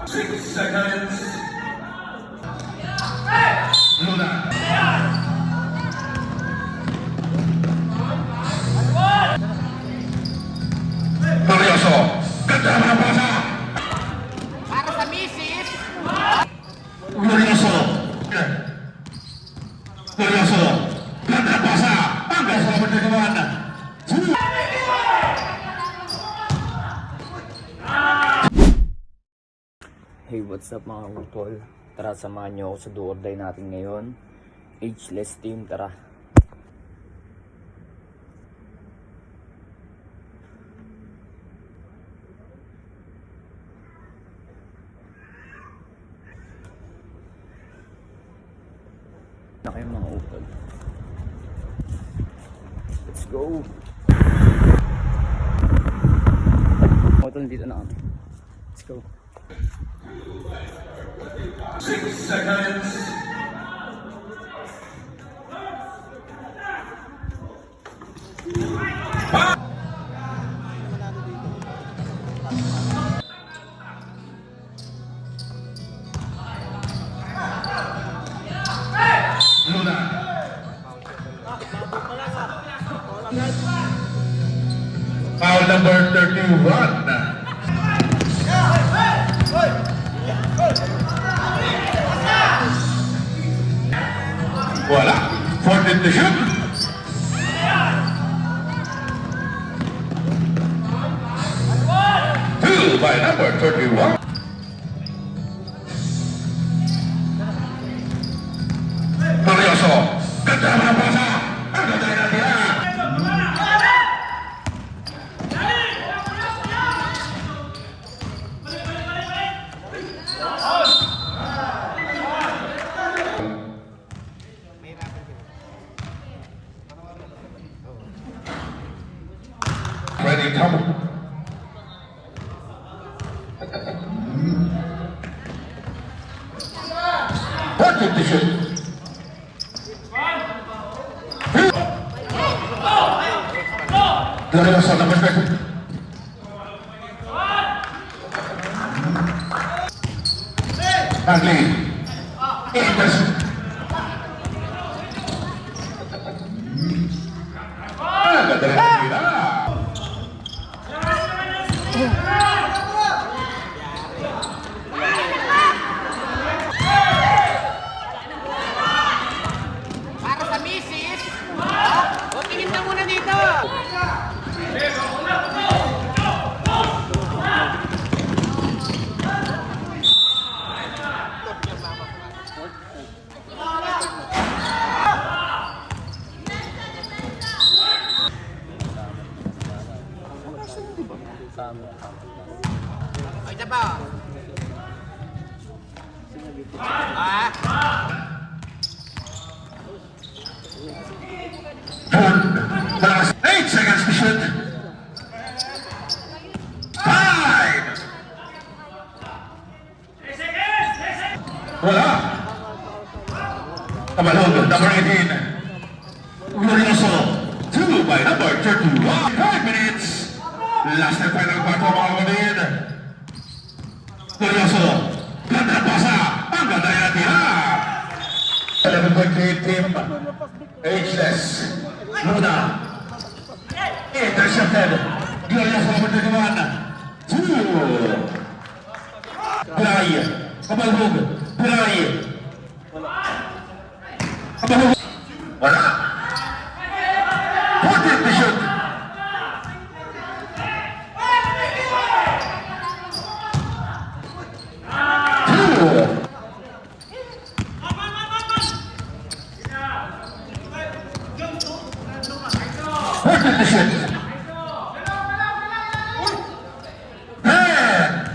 6 seconds. Luna. Glorioso. Ganda ng pasa. Para sa misis. Glorioso. Glorioso. Ganda ng pasa. Hanggang sa labas na gawan. Hey, what's up mga kupol? Tara, samahan nyo ako sa do or die natin ngayon. Ageless team, tara. Na kayo mga kupol. Let's go! Ito, dito na kami. Let's go. 6 seconds. Luna. Foul number 31. Voilà, Fortin to shoot. Two by number 31. Glorioso. Ganda ng pasa. Ang ganda na nila. Ready, tumble. Fortin to shoot. Glorioso, number 30. Bagley. Anderson. Ganda na nila. Para sa misis. O, tingin na muna dito. O, ito pa. Ah. 8 seconds to shoot. 5. Wala. Kabalog, number 18. Glorioso. 2 by number 31. 5 minutes. Last and final part of our win. Glorioso. Ganda ng pasa. Ang ganda yung natira. 11.8 team. Ageless. Luna. Intercepted. Glorioso number 31. 2. Pilay. Kabalog. Pilay. Kabalog. Wala. 14 to shoot. 2. 14 to shoot. 10.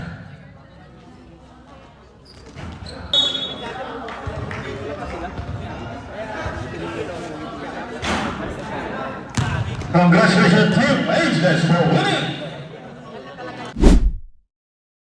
Congratulations, Team Ageless, for winning.